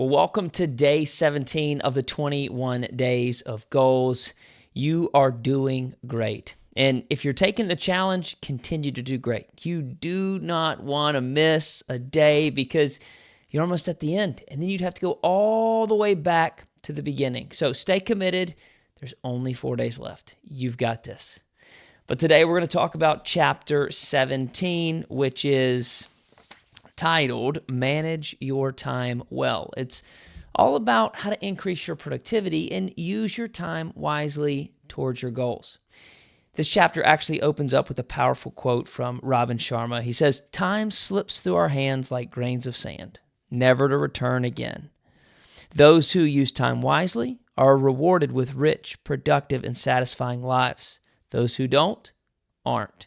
Well, welcome to day 17 of the 21 days of goals. You are doing great. And if you're taking the challenge, continue to do great. You do not want to miss a day because you're almost at the end. And then you'd have to go all the way back to the beginning. So stay committed. There's only 4 days left. You've got this. But today we're going to talk about chapter 17, which is titled Manage Your Time Well. It's all about how to increase your productivity and use your time wisely towards your goals. This chapter actually opens up with a powerful quote from Robin Sharma. He says, "Time slips through our hands like grains of sand, never to return again. Those who use time wisely are rewarded with rich, productive, and satisfying lives. Those who don't, aren't."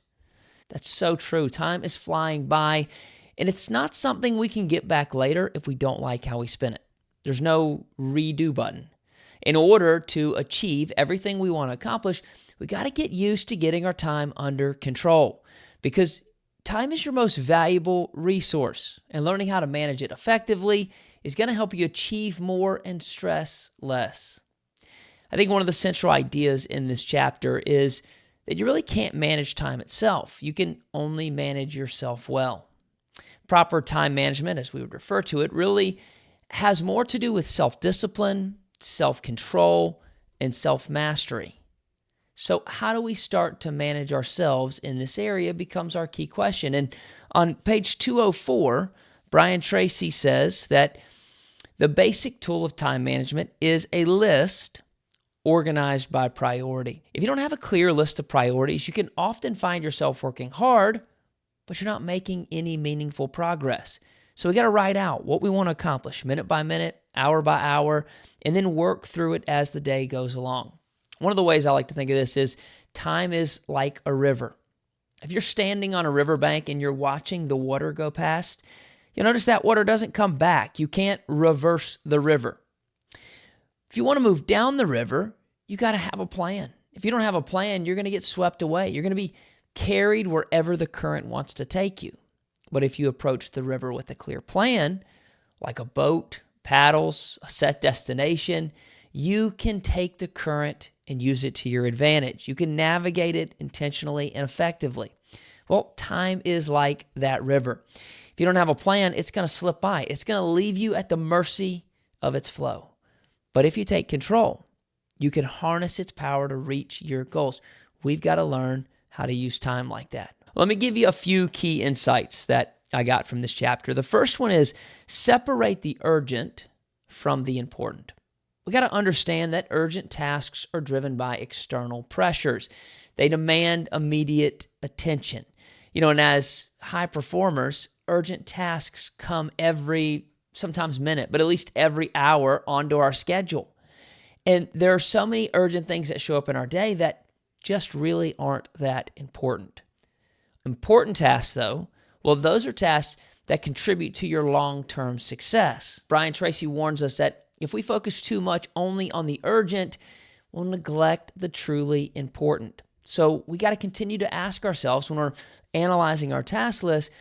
That's so true. Time is flying by, and it's not something we can get back later if we don't like how we spend it. There's no redo button. In order to achieve everything we want to accomplish, we got to get used to getting our time under control because time is your most valuable resource, and learning how to manage it effectively is going to help you achieve more and stress less. I think one of the central ideas in this chapter is that you really can't manage time itself. You can only manage yourself well. Proper time management, as we would refer to it, really has more to do with self-discipline, self-control, and self-mastery. So how do we start to manage ourselves in this area becomes our key question. And on page 204, Brian Tracy says that the basic tool of time management is a list organized by priority. If you don't have a clear list of priorities, you can often find yourself working hard, but you're not making any meaningful progress. So we got to write out what we want to accomplish minute by minute, hour by hour, and then work through it as the day goes along. One of the ways I like to think of this is time is like a river. If you're standing on a riverbank and you're watching the water go past, you'll notice that water doesn't come back. You can't reverse the river. If you want to move down the river, you got to have a plan. If you don't have a plan, you're going to get swept away. You're going to be carried wherever the current wants to take you. But if you approach the river with a clear plan, like a boat, paddles, a set destination, you can take the current and use it to your advantage. You can navigate it intentionally and effectively. Well, time is like that river. If you don't have a plan, it's going to slip by. It's going to leave you at the mercy of its flow. But if you take control, you can harness its power to reach your goals. We've got to learn how to use time like that. Let me give you a few key insights that I got from this chapter. The first one is separate the urgent from the important. We got to understand that urgent tasks are driven by external pressures. They demand immediate attention. And as high performers, urgent tasks come sometimes minute, but at least every hour onto our schedule. And there are so many urgent things that show up in our day that just really aren't that important. Important tasks, though, well, those are tasks that contribute to your long-term success. Brian Tracy warns us that if we focus too much only on the urgent, we'll neglect the truly important. So we got to continue to ask ourselves when we're analyzing our task list,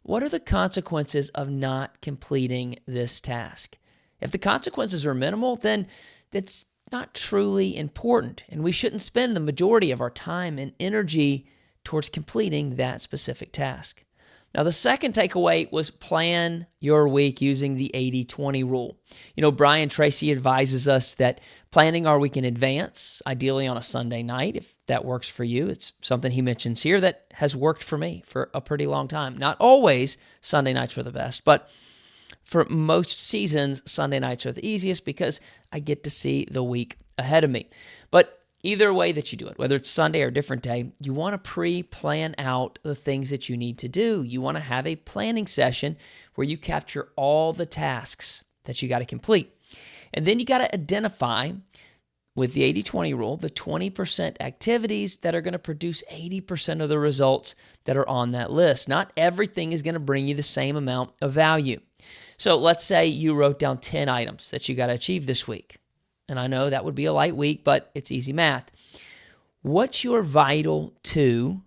what are the consequences of not completing this task? If the consequences are minimal, then it's not truly important, and we shouldn't spend the majority of our time and energy towards completing that specific task. Now, the second takeaway was plan your week using the 80-20 rule. Brian Tracy advises us that planning our week in advance, ideally on a Sunday night, if that works for you. It's something he mentions here that has worked for me for a pretty long time. Not always Sunday nights are the best, but for most seasons, Sunday nights are the easiest because I get to see the week ahead of me. But either way that you do it, whether it's Sunday or a different day, you want to pre-plan out the things that you need to do. You want to have a planning session where you capture all the tasks that you got to complete. And then you got to identify, with the 80-20 rule, the 20% activities that are going to produce 80% of the results that are on that list. Not everything is going to bring you the same amount of value. So let's say you wrote down 10 items that you got to achieve this week. And I know that would be a light week, but it's easy math. What's your vital 2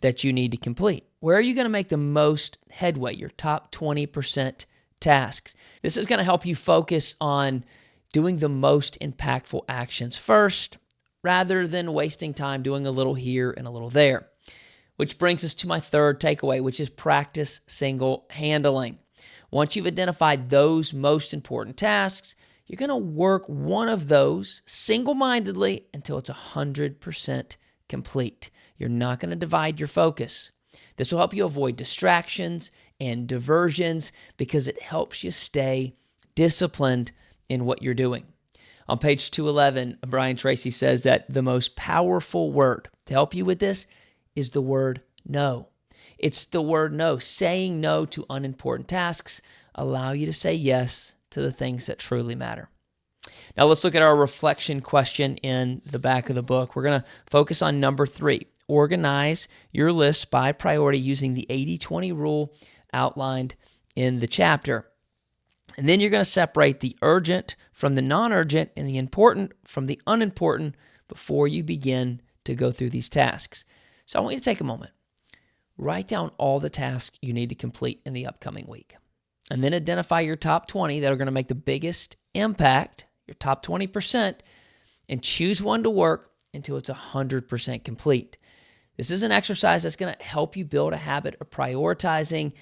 that you need to complete? Where are you going to make the most headway, your top 20% tasks. This is going to help you focus on doing the most impactful actions first, rather than wasting time doing a little here and a little there. Which brings us to my third takeaway, which is practice single handling. Once you've identified those most important tasks, you're going to work one of those single-mindedly until it's 100% complete. You're not going to divide your focus. This will help you avoid distractions and diversions because it helps you stay disciplined in what you're doing. On page 211, Brian Tracy says that the most powerful word to help you with this is the word no. It's the word no. Saying no to unimportant tasks allow you to say yes to the things that truly matter. Now let's look at our reflection question in the back of the book. We're going to focus on number 3. Organize your list by priority using the 80-20 rule outlined in the chapter. And then you're going to separate the urgent from the non-urgent and the important from the unimportant before you begin to go through these tasks. So I want you to take a moment. Write down all the tasks you need to complete in the upcoming week. And then identify your top 20 that are going to make the biggest impact, your top 20%, and choose one to work until it's 100% complete. This is an exercise that's going to help you build a habit of prioritizing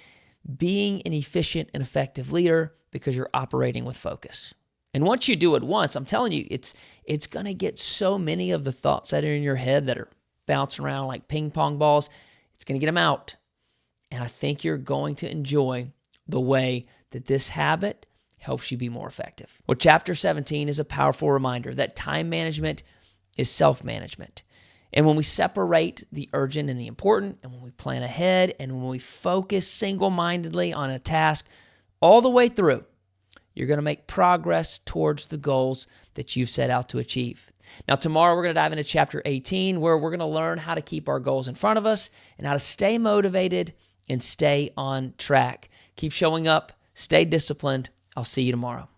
being an efficient and effective leader because you're operating with focus. And once you do it once, I'm telling you, it's going to get so many of the thoughts that are in your head that are bouncing around like ping pong balls. It's going to get them out. And I think you're going to enjoy the way that this habit helps you be more effective. Well, chapter 17 is a powerful reminder that time management is self-management. And when we separate the urgent and the important, and when we plan ahead, and when we focus single-mindedly on a task all the way through, you're going to make progress towards the goals that you've set out to achieve. Now, tomorrow we're going to dive into chapter 18, where we're going to learn how to keep our goals in front of us and how to stay motivated and stay on track. Keep showing up, stay disciplined. I'll see you tomorrow.